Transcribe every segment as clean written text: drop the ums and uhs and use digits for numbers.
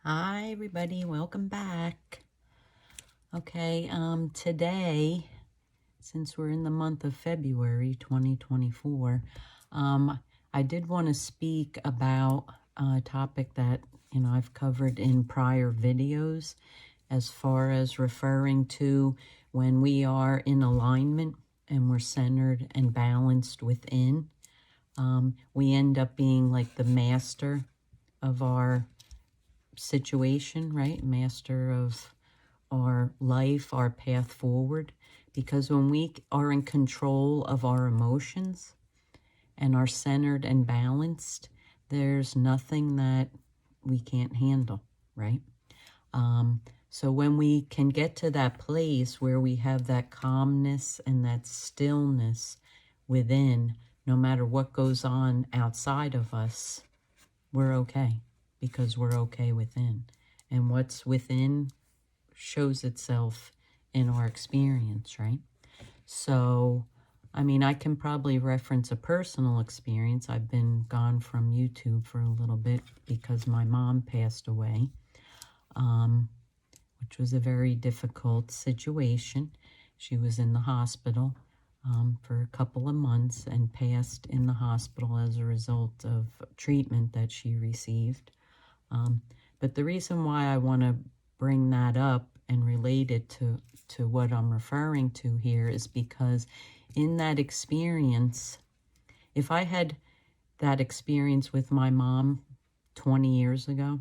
Hi everybody, welcome back. Okay, today, since we're in the month of February 2024, I did want to speak about a topic that, I've covered in prior videos as far as referring to when we are in alignment and we're centered and balanced within. We end up being like the master of our situation, right? Master of our life, our path forward. Because when we are in control of our emotions and are centered and balanced, there's nothing that we can't handle, right? So when we can get to that place where we have that calmness and that stillness within, no matter what goes on outside of us, we're okay because we're okay within. And what's within shows itself in our experience, right? So, I can probably reference a personal experience. I've been gone from YouTube for a little bit because my mom passed away, which was a very difficult situation. She was in the hospital for a couple of months and passed in the hospital as a result of treatment that she received. But the reason why I want to bring that up and relate it to what I'm referring to here is because in that experience, if I had that experience with my mom 20 years ago,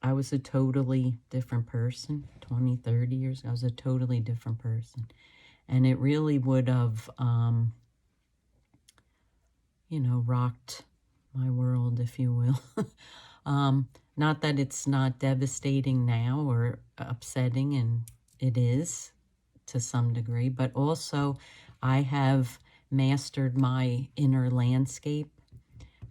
I was a totally different person. 20, 30 years ago, I was a totally different person. And it really would have, rocked my world, if you will. Not that it's not devastating now or upsetting, and it is to some degree, but also I have mastered my inner landscape,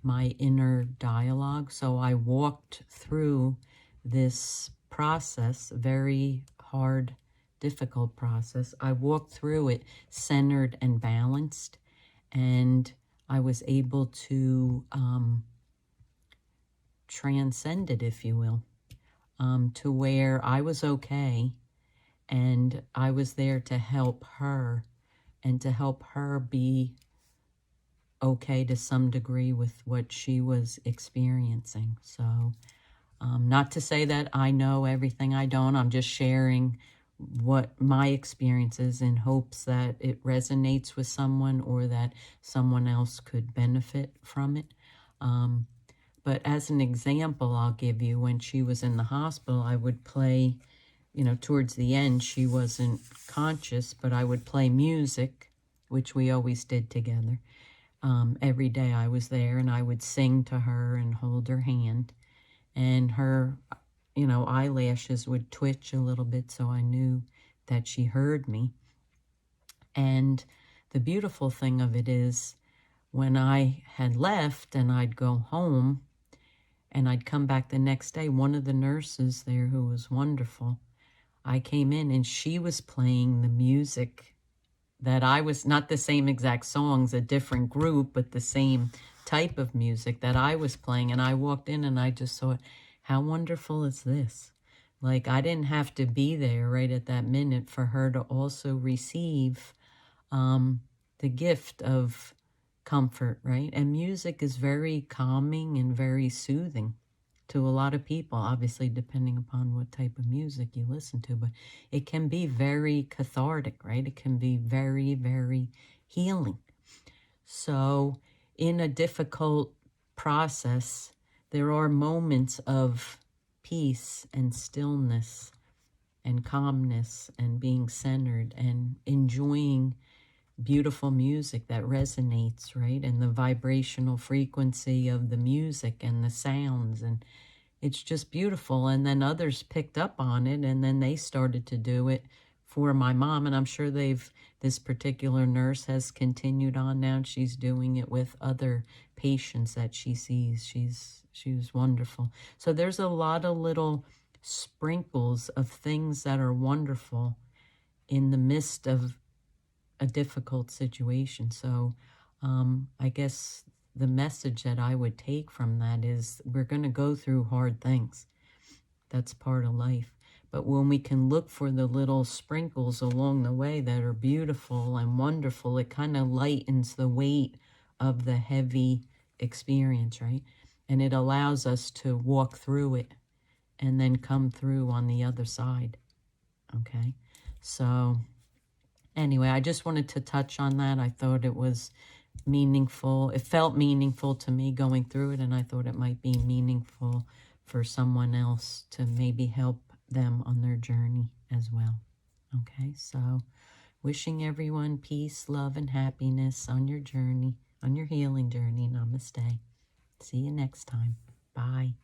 my inner dialogue. So I walked through this process, very hard, difficult process. I walked through it centered and balanced, and I was able to transcend it, if you will, to where I was okay, and I was there to help her and to help her be okay to some degree with what she was experiencing. So not to say that I know everything. I don't. I'm just sharing what my experience is in hopes that it resonates with someone or that someone else could benefit from it. But as an example, I'll give you, when she was in the hospital, I would play, towards the end, she wasn't conscious, but I would play music, which we always did together. Every day I was there, and I would sing to her and hold her hand. And her, eyelashes would twitch a little bit, so I knew that she heard me. And the beautiful thing of it is, when I had left and I'd go home and I'd come back the next day, one of the nurses there, who was wonderful, I came in and she was playing the music that I was, not the same exact songs, a different group, but the same type of music that I was playing. And I walked in and I just thought, how wonderful is this? Like, I didn't have to be there right at that minute for her to also receive the gift of comfort, right? And music is very calming and very soothing to a lot of people, obviously depending upon what type of music you listen to, but it can be very cathartic, right? It can be very, very healing. So in a difficult process, there are moments of peace and stillness and calmness and being centered and enjoying beautiful music that resonates, right? And the vibrational frequency of the music and the sounds, and it's just beautiful. And then others picked up on it, and then they started to do it for my mom. And I'm sure this particular nurse has continued on now. She's doing it with other patients that she sees. She was wonderful. So there's a lot of little sprinkles of things that are wonderful in the midst of a difficult situation. So I guess the message that I would take from that is, we're going to go through hard things. That's part of life. But when we can look for the little sprinkles along the way that are beautiful and wonderful, it kind of lightens the weight of the heavy experience, right? And it allows us to walk through it and then come through on the other side. Okay? So anyway, I just wanted to touch on that. I thought it was meaningful. It felt meaningful to me going through it, and I thought it might be meaningful for someone else to maybe help them on their journey as well. Okay, so wishing everyone peace, love, and happiness on your journey, on your healing journey. Namaste. See you next time. Bye.